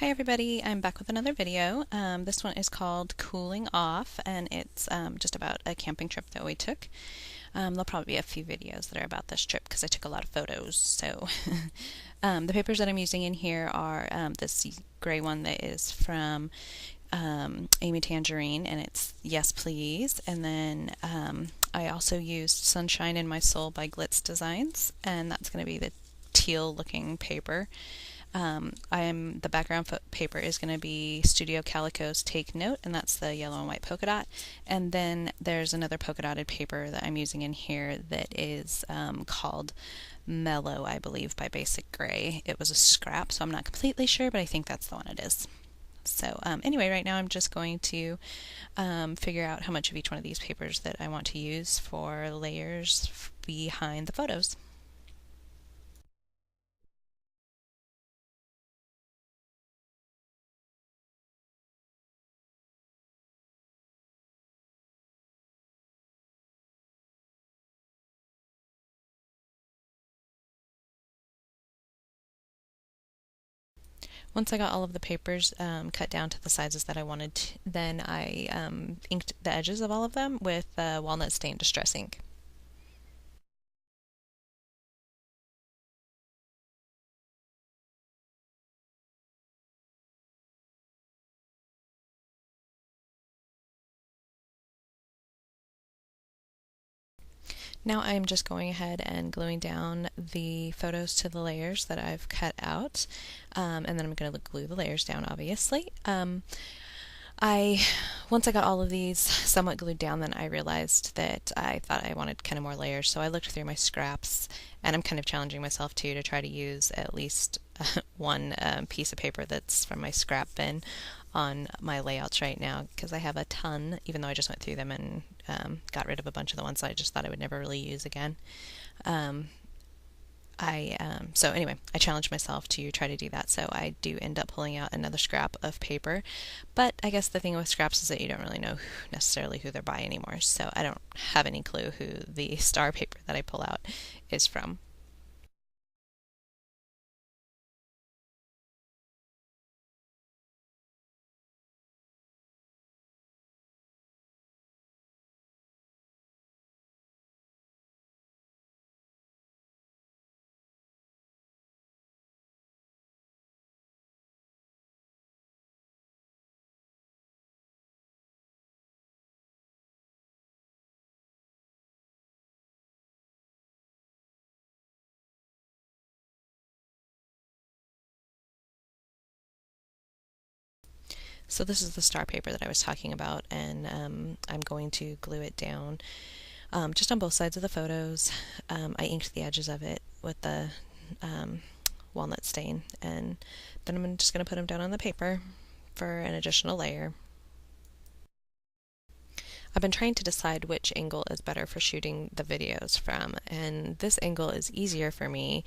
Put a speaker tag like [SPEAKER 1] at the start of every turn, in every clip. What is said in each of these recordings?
[SPEAKER 1] Hi everybody, I'm back with another video. This one is called Cooling Off, and it's just about a camping trip that we took. There'll probably be a few videos that are about this trip because I took a lot of photos. So the papers that I'm using in here are this gray one that is from Amy Tangerine, and it's Yes Please. And then I also used Sunshine in My Soul by Glitz Designs, and that's going to be the teal looking paper. The background paper is going to be Studio Calico's Take Note, and that's the yellow and white polka dot. And then there's another polka dotted paper that I'm using in here that is called Mellow, I believe, by Basic Gray. It was a scrap, so I'm not completely sure, but I think that's the one it is. So anyway, right now I'm just going to figure out how much of each one of these papers that I want to use for layers behind the photos. Once I got all of the papers cut down to the sizes that I wanted, then I inked the edges of all of them with walnut stain distress ink. Now I'm just going ahead and gluing down the photos to the layers that I've cut out, and then I'm going to glue the layers down, obviously. Once I got all of these somewhat glued down, then I realized that I thought I wanted kind of more layers, so I looked through my scraps, and I'm kind of challenging myself too to try to use at least one piece of paper that's from my scrap bin on my layouts right now, because I have a ton, even though I just went through them and got rid of a bunch of the ones I just thought I would never really use again. So anyway, I challenged myself to try to do that, so I do end up pulling out another scrap of paper. But I guess the thing with scraps is that you don't really know necessarily who they're by anymore, so I don't have any clue who the star paper that I pull out is from. So this is the star paper that I was talking about, and I'm going to glue it down just on both sides of the photos. I inked the edges of it with the walnut stain, and then I'm just going to put them down on the paper for an additional layer. I've been trying to decide which angle is better for shooting the videos from, and this angle is easier for me,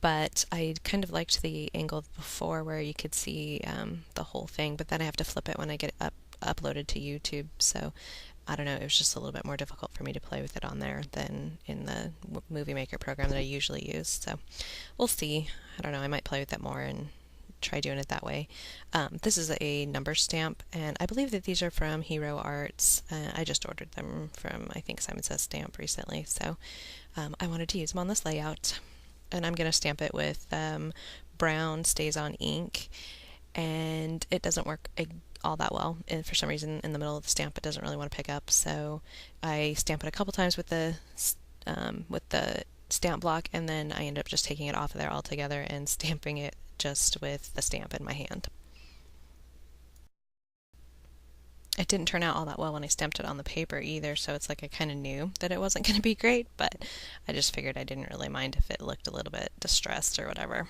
[SPEAKER 1] but I kind of liked the angle before where you could see the whole thing, but then I have to flip it when I get it uploaded to YouTube, so I don't know, it was just a little bit more difficult for me to play with it on there than in the Movie Maker program that I usually use, so we'll see. I don't know, I might play with it more and try doing it that way. This is a number stamp, and I believe that these are from Hero Arts. I just ordered them from, I think, Simon Says Stamp recently, so I wanted to use them on this layout. And I'm going to stamp it with brown StazOn ink, and it doesn't work all that well. And for some reason, in the middle of the stamp, it doesn't really want to pick up, so I stamp it a couple times with the stamp block, and then I end up just taking it off of there altogether and stamping it just with the stamp in my hand. It didn't turn out all that well when I stamped it on the paper either, so it's like I kind of knew that it wasn't going to be great, but I just figured I didn't really mind if it looked a little bit distressed or whatever.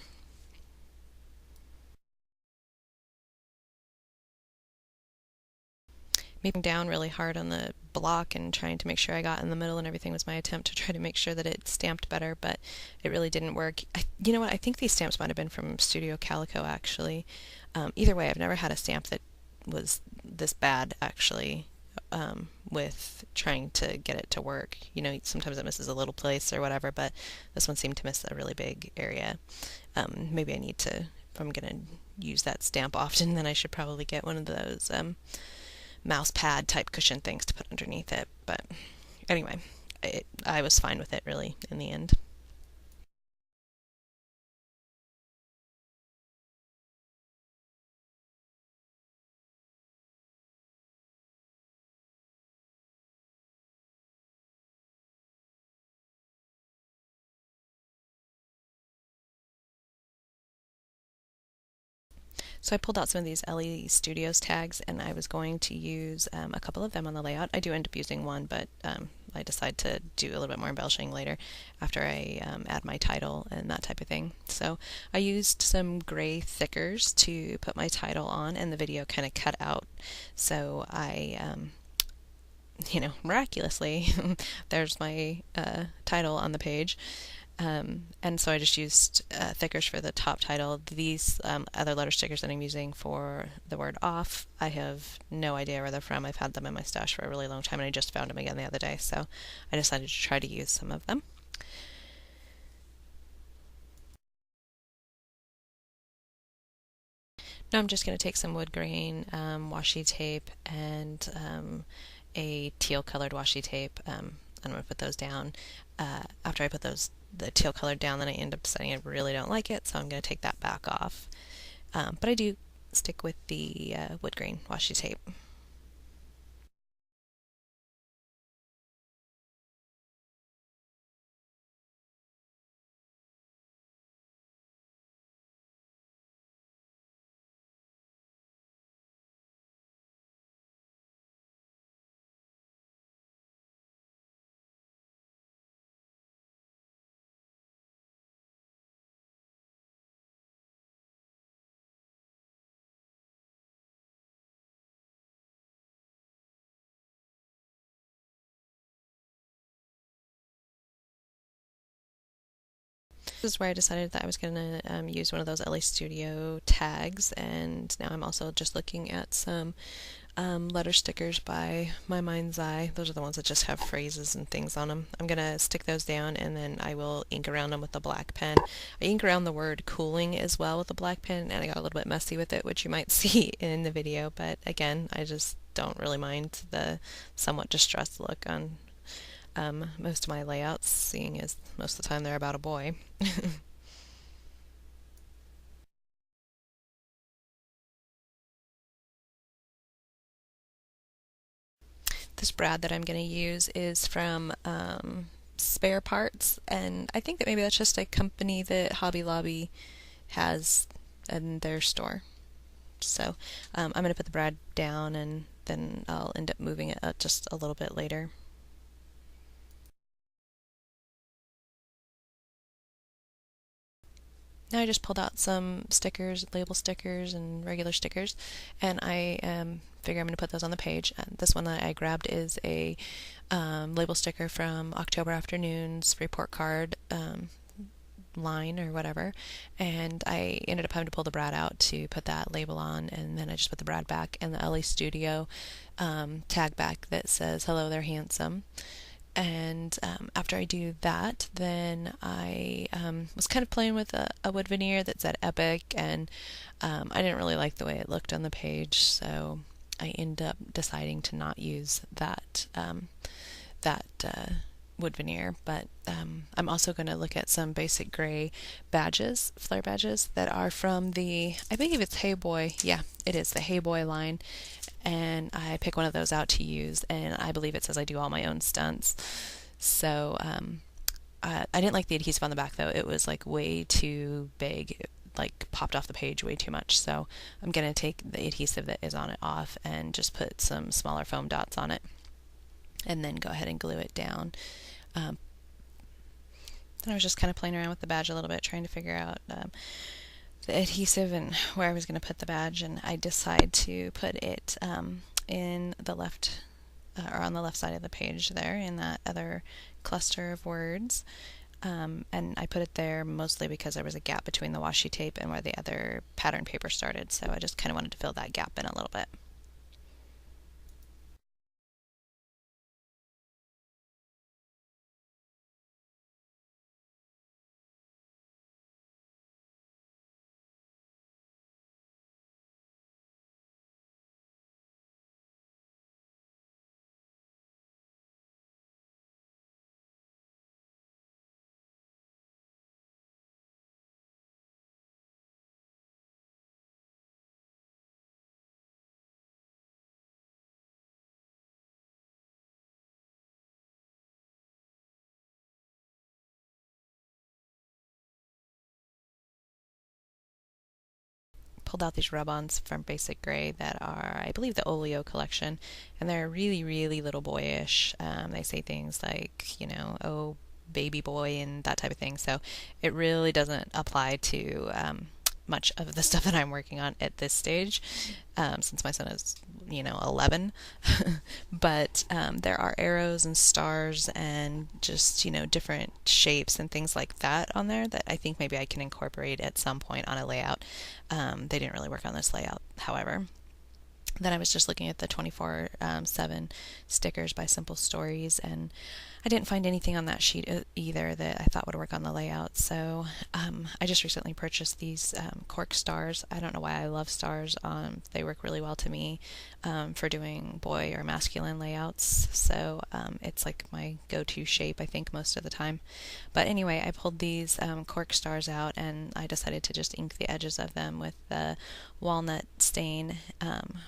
[SPEAKER 1] Maybe down really hard on the block and trying to make sure I got in the middle and everything was my attempt to try to make sure that it stamped better, but it really didn't work. You know what, I think these stamps might have been from Studio Calico, actually. Either way, I've never had a stamp that was this bad, actually, with trying to get it to work. You know, sometimes it misses a little place or whatever, but this one seemed to miss a really big area. Maybe I need to if I'm going to use that stamp often, then I should probably get one of those mouse pad type cushion things to put underneath it. But anyway, I was fine with it really in the end. So I pulled out some of these LE Studios tags, and I was going to use a couple of them on the layout. I do end up using one, but I decide to do a little bit more embellishing later after I add my title and that type of thing. So I used some gray thickers to put my title on, and the video kind of cut out. So miraculously, there's my title on the page. And so I just used thickers for the top title. These other letter stickers that I'm using for the word off, I have no idea where they're from. I've had them in my stash for a really long time, and I just found them again the other day, so I decided to try to use some of them. Now I'm just going to take some wood grain washi tape and a teal colored washi tape. I'm going to put those down. After I put the teal colored down, then I end up deciding I really don't like it, so I'm going to take that back off. But I do stick with the wood grain washi tape. This is where I decided that I was going to use one of those LA Studio tags, and now I'm also just looking at some letter stickers by My Mind's Eye. Those are the ones that just have phrases and things on them. I'm going to stick those down, and then I will ink around them with the black pen. I ink around the word cooling as well with the black pen, and I got a little bit messy with it, which you might see in the video, but again, I just don't really mind the somewhat distressed look on most of my layouts, seeing as most of the time they're about a boy. This brad that I'm going to use is from Spare Parts, and I think that maybe that's just a company that Hobby Lobby has in their store. So I'm going to put the brad down, and then I'll end up moving it up just a little bit later. Now I just pulled out some stickers, label stickers, and regular stickers, and I figure I'm going to put those on the page. And this one that I grabbed is a label sticker from October Afternoon's report card line or whatever, and I ended up having to pull the brad out to put that label on, and then I just put the brad back and the LA Studio tag back that says "Hello there, handsome." And after I do that, then I was kind of playing with a wood veneer that said Epic, and I didn't really like the way it looked on the page, so I ended up deciding to not use that wood veneer. But I'm also going to look at some basic gray badges, flare badges, that are from I believe it's Hey Boy. Yeah, it is the Hey Boy line, and I pick one of those out to use, and I believe it says I do all my own stunts. So I didn't like the adhesive on the back, though. It was like way too big. It, like, popped off the page way too much. So I'm going to take the adhesive that is on it off and just put some smaller foam dots on it, and then go ahead and glue it down. Then I was just kind of playing around with the badge a little bit, trying to figure out the adhesive and where I was going to put the badge, and I decide to put it in the left or on the left side of the page there in that other cluster of words. And I put it there mostly because there was a gap between the washi tape and where the other pattern paper started, so I just kind of wanted to fill that gap in a little bit. pulled out these rub-ons from Basic Grey that are, I believe, the Oleo collection, and they're really, really little boyish. They say things like, you know, oh, baby boy, and that type of thing. So it really doesn't apply to much of the stuff that I'm working on at this stage, since my son is, you know, 11. But there are arrows and stars and just, you know, different shapes and things like that on there that I think maybe I can incorporate at some point on a layout. They didn't really work on this layout, however. Then I was just looking at the 24/7 stickers by Simple Stories, and I didn't find anything on that sheet either that I thought would work on the layout. So I just recently purchased these cork stars. I don't know why I love stars. They work really well to me for doing boy or masculine layouts. So it's like my go-to shape, I think, most of the time. But anyway, I pulled these cork stars out, and I decided to just ink the edges of them with the walnut stain.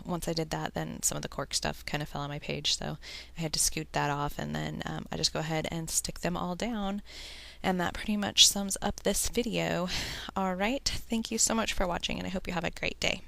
[SPEAKER 1] Once I did that, then some of the cork stuff kind of fell on my page, so I had to scoot that off, and then I just go ahead and stick them all down. And that pretty much sums up this video. Alright, thank you so much for watching, and I hope you have a great day.